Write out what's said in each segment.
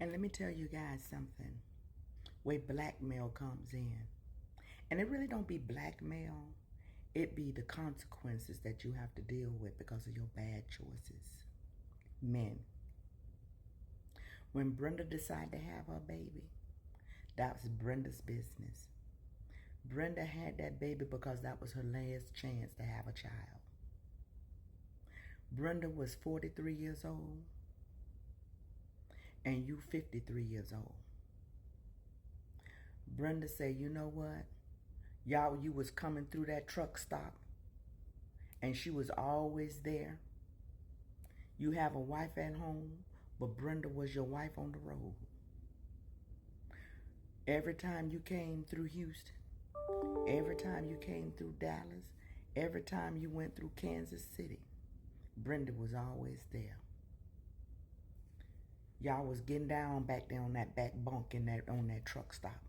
And let me tell you guys something. Where blackmail comes in. And it really don't be blackmail. It be the consequences that you have to deal with because of your bad choices. Men. When Brenda decided to have her baby, that was Brenda's business. Brenda had that baby because that was her last chance to have a child. Brenda was 43 years old and you 53 years old. Brenda said, you know what? Y'all, you was coming through that truck stop and she was always there. You have a wife at home, but Brenda was your wife on the road. Every time you came through Houston, every time you came through Dallas, every time you went through Kansas City, Brenda was always there. Y'all was getting down back there on that back bunk on that truck stop.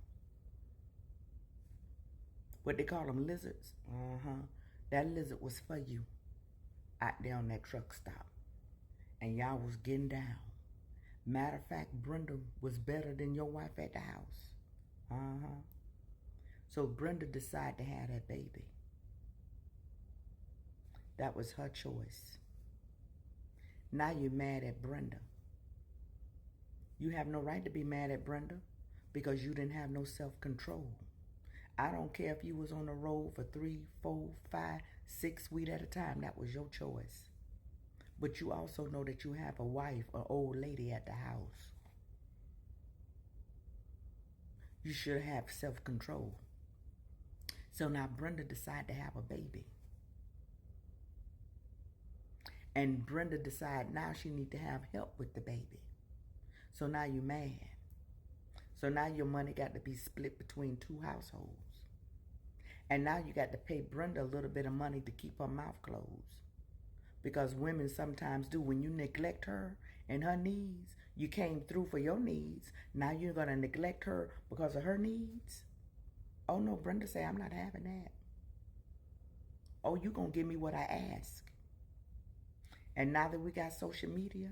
What they call them, lizards? That lizard was for you out there on that truck stop. And y'all was getting down. Matter of fact, Brenda was better than your wife at the house. So Brenda decided to have that baby. That was her choice. Now you're mad at Brenda. You have no right to be mad at Brenda because you didn't have no self-control. I don't care if you was on the road for 3, 4, 5, 6 weeks at a time. That was your choice. But you also know that you have a wife, an old lady at the house. You should have self-control. So now Brenda decided to have a baby. And Brenda decided now she need to have help with the baby. So now you're mad. So now your money got to be split between 2 households. And now you got to pay Brenda a little bit of money to keep her mouth closed. Because women sometimes do. When you neglect her and her needs, you came through for your needs. Now you're going to neglect her because of her needs? Oh no, Brenda say, I'm not having that. Oh, you going to give me what I ask. And now that we got social media,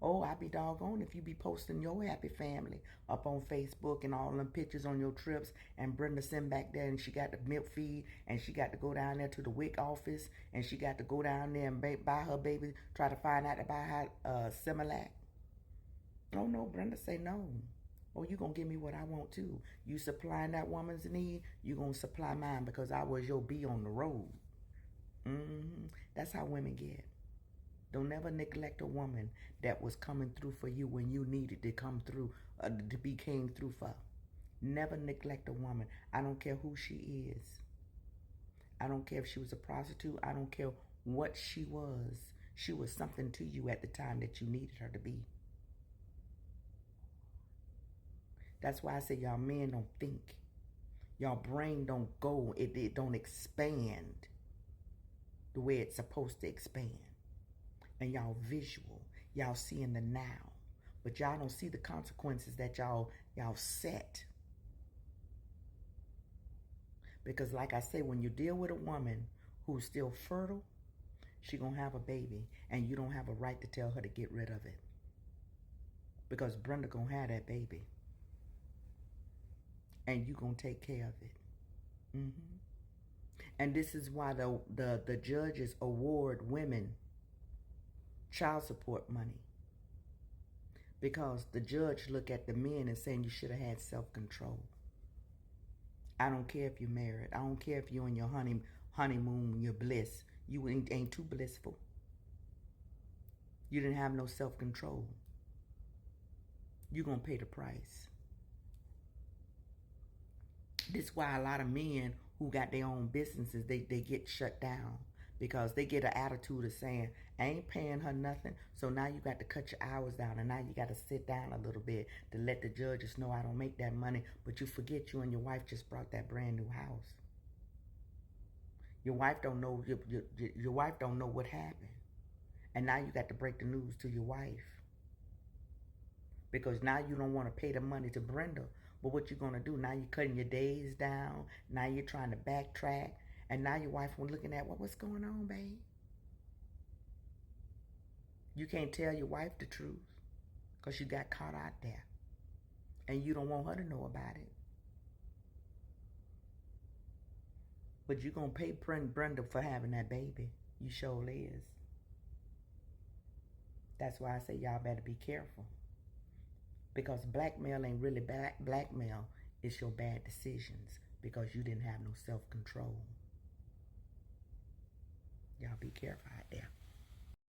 oh, I be doggone if you be posting your happy family up on Facebook and all them pictures on your trips, and Brenda sitting back there and she got the milk feed and she got to go down there to the WIC office and she got to go down there and buy her baby, try to find out to buy her Similac. Oh no, Brenda say no. Oh, you gonna give me what I want too. You supplying that woman's need, you gonna supply mine because I was your bee on the road. That's how women get. Don't ever neglect a woman that was coming through for you when you needed to come through, to be came through for. Never neglect a woman. I don't care who she is. I don't care if she was a prostitute. I don't care what she was. She was something to you at the time that you needed her to be. That's why I say y'all men don't think. Y'all brain don't go. It don't expand the way it's supposed to expand. And y'all visual, y'all seeing the now, but y'all don't see the consequences that y'all set. Because like I say, when you deal with a woman who's still fertile, she gonna have a baby, and you don't have a right to tell her to get rid of it. Because Brenda gonna have that baby, and you gonna take care of it. And this is why the judges award women child support money, because the judge look at the men and saying you should have had self-control. I don't care if you're married. I don't care if you're in your honeymoon, your bliss. You ain't too blissful. You didn't have no self-control. You're going to pay the price. This is why a lot of men who got their own businesses, they get shut down. Because they get an attitude of saying, I ain't paying her nothing, so now you got to cut your hours down, and now you got to sit down a little bit to let the judges know I don't make that money, but you forget you and your wife just brought that brand new house. Your wife don't know, your wife don't know what happened. And now you got to break the news to your wife. Because now you don't want to pay the money to Brenda, but what you going to do? Now you're cutting your days down, now you're trying to backtrack. And now your wife was looking at, what's going on, babe? You can't tell your wife the truth because you got caught out there. And you don't want her to know about it. But you're going to pay Brenda for having that baby. You sure is. That's why I say y'all better be careful. Because blackmail ain't really blackmail. It's your bad decisions. Because you didn't have no self-control. Y'all be careful out there.